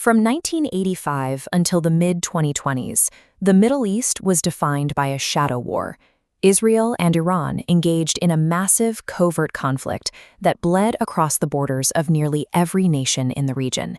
From 1985 until the mid-2020s, the Middle East was defined by a shadow war. Israel and Iran engaged in a massive covert conflict that bled across the borders of nearly every nation in the region.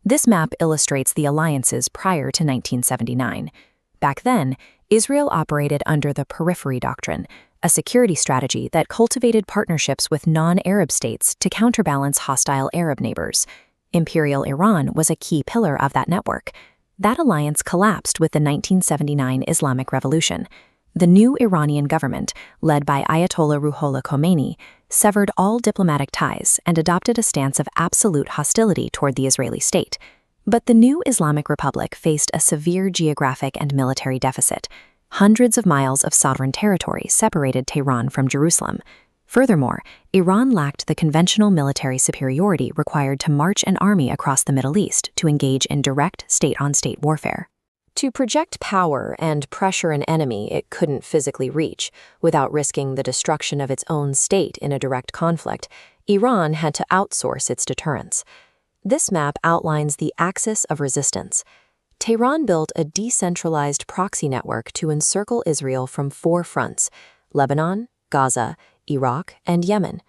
This map illustrates the alliances prior to 1979. Back then, Israel operated under the Periphery Doctrine, a security strategy that cultivated partnerships with non-Arab states to counterbalance hostile Arab neighbors. Imperial Iran was a key pillar of that network. That alliance collapsed with the 1979 Islamic Revolution. The new Iranian government, led by Ayatollah Ruhollah Khomeini, severed all diplomatic ties and adopted a stance of absolute hostility toward the Israeli state. But the new Islamic Republic faced a severe geographic and military deficit. Hundreds of miles of sovereign territory separated Tehran from Jerusalem. Furthermore, Iran lacked the conventional military superiority required to march an army across the Middle East to engage in direct state-on-state warfare. To project power and pressure an enemy it couldn't physically reach, without risking the destruction of its own state in a direct conflict, Iran had to outsource its deterrence. This map outlines the axis of resistance. Tehran built a decentralized proxy network to encircle Israel from 4 fronts: Lebanon, Gaza, Iraq, and Yemen.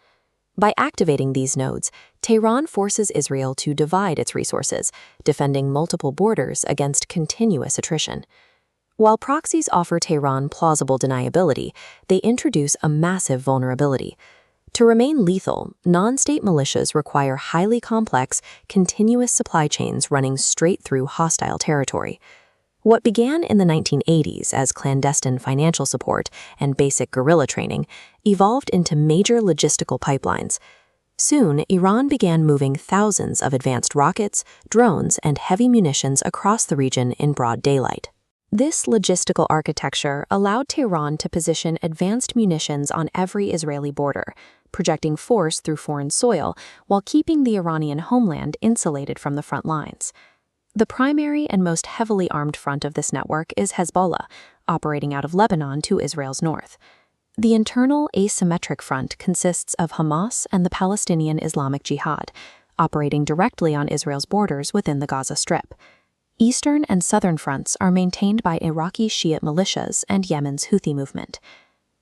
By activating these nodes, Tehran forces Israel to divide its resources, defending multiple borders against continuous attrition. While proxies offer Tehran plausible deniability, they introduce a massive vulnerability. To remain lethal, non-state militias require highly complex, continuous supply chains running straight through hostile territory. What began in the 1980s as clandestine financial support and basic guerrilla training evolved into major logistical pipelines. Soon, Iran began moving thousands of advanced rockets, drones, and heavy munitions across the region in broad daylight. This logistical architecture allowed Tehran to position advanced munitions on every Israeli border, projecting force through foreign soil while keeping the Iranian homeland insulated from the front lines. The primary and most heavily armed front of this network is Hezbollah, operating out of Lebanon to Israel's north. The internal asymmetric front consists of Hamas and the Palestinian Islamic Jihad, operating directly on Israel's borders within the Gaza Strip. Eastern and southern fronts are maintained by Iraqi Shiite militias and Yemen's Houthi movement.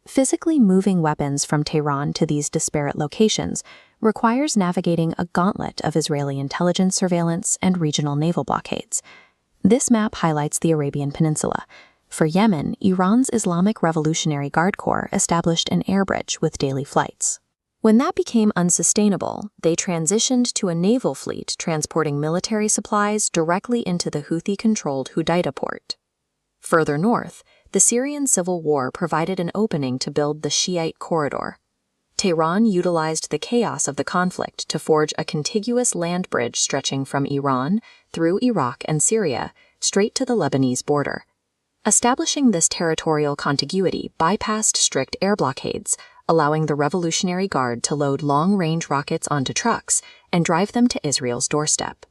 Physically moving weapons from Tehran to these disparate locations requires navigating a gauntlet of Israeli intelligence surveillance and regional naval blockades. This map highlights the Arabian Peninsula. For Yemen, Iran's Islamic Revolutionary Guard Corps established an air bridge with daily flights. When that became unsustainable, they transitioned to a naval fleet transporting military supplies directly into the Houthi-controlled Hudaida port. Further north, the Syrian civil war provided an opening to build the Shiite corridor. Tehran utilized the chaos of the conflict to forge a contiguous land bridge stretching from Iran through Iraq and Syria straight to the Lebanese border. Establishing this territorial contiguity bypassed strict air blockades, allowing the Revolutionary Guard to load long-range rockets onto trucks and drive them to Israel's doorstep.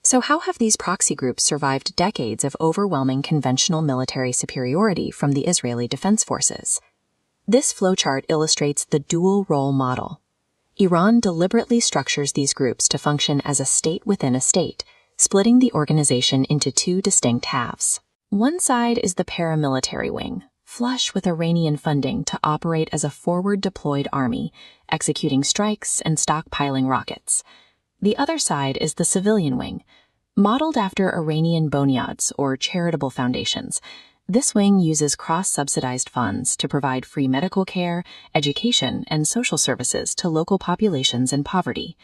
So how have these proxy groups survived decades of overwhelming conventional military superiority from the Israeli Defense Forces? This flowchart illustrates the dual-role model. Iran deliberately structures these groups to function as a state within a state, splitting the organization into 2 distinct halves. One side is the paramilitary wing, flush with Iranian funding to operate as a forward-deployed army, executing strikes and stockpiling rockets. The other side is the civilian wing, modeled after Iranian bonyads or charitable foundations. This wing uses cross-subsidized funds to provide free medical care, education, and social services to local populations in poverty.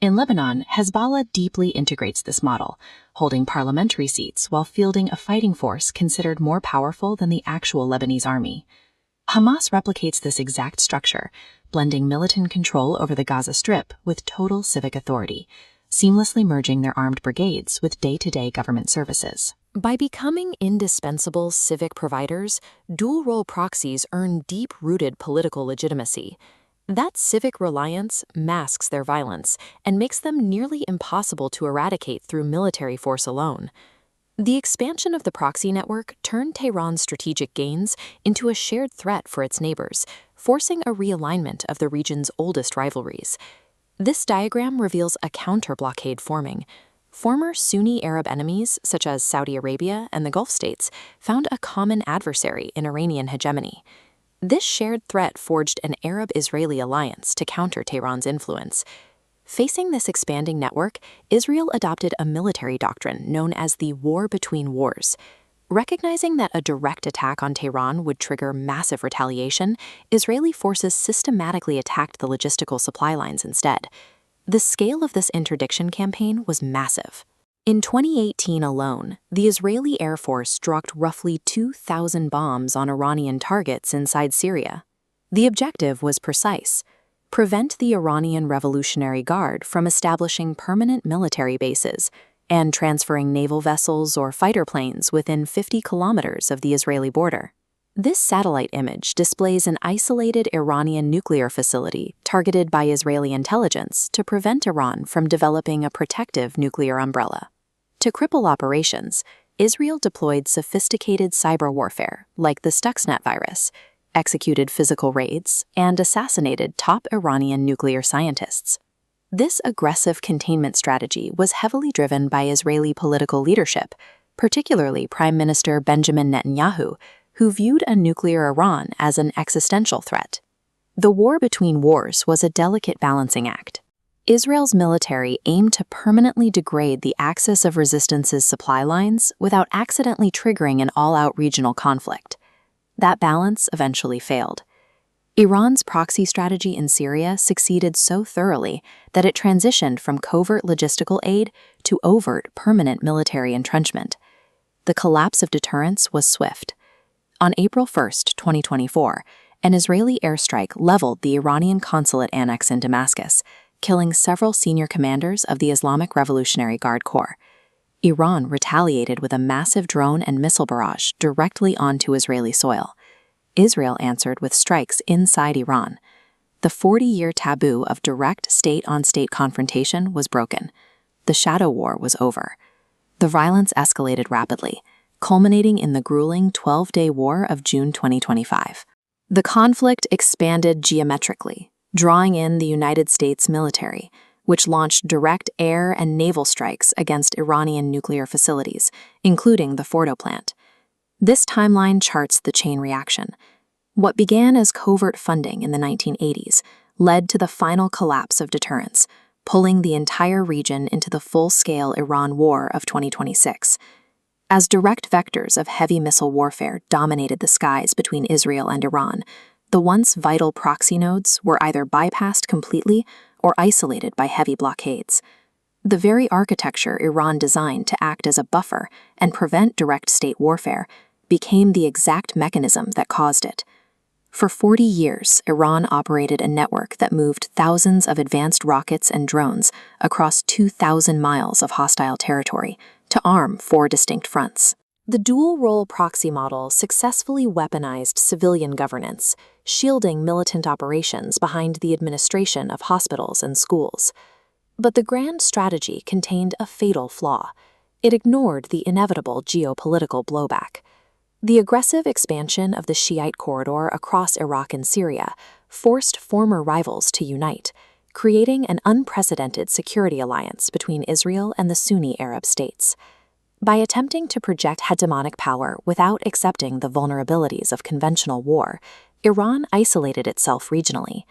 In Lebanon, Hezbollah deeply integrates this model, holding parliamentary seats while fielding a fighting force considered more powerful than the actual Lebanese army. Hamas replicates this exact structure, blending militant control over the Gaza Strip with total civic authority, seamlessly merging their armed brigades with day-to-day government services. By becoming indispensable civic providers, dual-role proxies earn deep-rooted political legitimacy. That civic reliance masks their violence and makes them nearly impossible to eradicate through military force alone. The expansion of the proxy network turned Tehran's strategic gains into a shared threat for its neighbors, forcing a realignment of the region's oldest rivalries. This diagram reveals a counter-blockade forming. Former Sunni Arab enemies, such as Saudi Arabia and the Gulf states, found a common adversary in Iranian hegemony. This shared threat forged an Arab-Israeli alliance to counter Tehran's influence. Facing this expanding network, Israel adopted a military doctrine known as the War Between Wars. Recognizing that a direct attack on Tehran would trigger massive retaliation, Israeli forces systematically attacked the logistical supply lines instead. The scale of this interdiction campaign was massive. In 2018 alone, the Israeli Air Force dropped roughly 2,000 bombs on Iranian targets inside Syria. The objective was precise: prevent the Iranian Revolutionary Guard from establishing permanent military bases and transferring naval vessels or fighter planes within 50 kilometers of the Israeli border. This satellite image displays an isolated Iranian nuclear facility targeted by Israeli intelligence to prevent Iran from developing a protective nuclear umbrella. To cripple operations, Israel deployed sophisticated cyber warfare like the Stuxnet virus, executed physical raids, and assassinated top Iranian nuclear scientists. This aggressive containment strategy was heavily driven by Israeli political leadership, particularly Prime Minister Benjamin Netanyahu, who viewed a nuclear Iran as an existential threat. The war between wars was a delicate balancing act. Israel's military aimed to permanently degrade the axis of resistance's supply lines without accidentally triggering an all-out regional conflict. That balance eventually failed. Iran's proxy strategy in Syria succeeded so thoroughly that it transitioned from covert logistical aid to overt permanent military entrenchment. The collapse of deterrence was swift. On April 1, 2024, an Israeli airstrike leveled the Iranian consulate annex in Damascus, killing several senior commanders of the Islamic Revolutionary Guard Corps. Iran retaliated with a massive drone and missile barrage directly onto Israeli soil. Israel answered with strikes inside Iran. The 40-year taboo of direct state-on-state confrontation was broken. The shadow war was over. The violence escalated rapidly, culminating in the grueling 12-day war of June 2025. The conflict expanded geometrically, drawing in the United States military, which launched direct air and naval strikes against Iranian nuclear facilities, including the Fordo plant. This timeline charts the chain reaction. What began as covert funding in the 1980s led to the final collapse of deterrence, pulling the entire region into the full-scale Iran war of 2026. As direct vectors of heavy missile warfare dominated the skies between Israel and Iran, the once vital proxy nodes were either bypassed completely or isolated by heavy blockades. The very architecture Iran designed to act as a buffer and prevent direct state warfare became the exact mechanism that caused it. For 40 years, Iran operated a network that moved thousands of advanced rockets and drones across 2,000 miles of hostile territory to arm 4 distinct fronts. The dual-role proxy model successfully weaponized civilian governance, shielding militant operations behind the administration of hospitals and schools. But the grand strategy contained a fatal flaw. It ignored the inevitable geopolitical blowback. The aggressive expansion of the Shiite corridor across Iraq and Syria forced former rivals to unite, creating an unprecedented security alliance between Israel and the Sunni Arab states. By attempting to project hegemonic power without accepting the vulnerabilities of conventional war, Iran isolated itself regionally.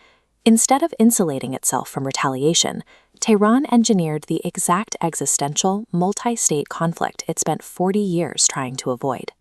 Instead of insulating itself from retaliation, Tehran engineered the exact existential, multi-state conflict it spent 40 years trying to avoid.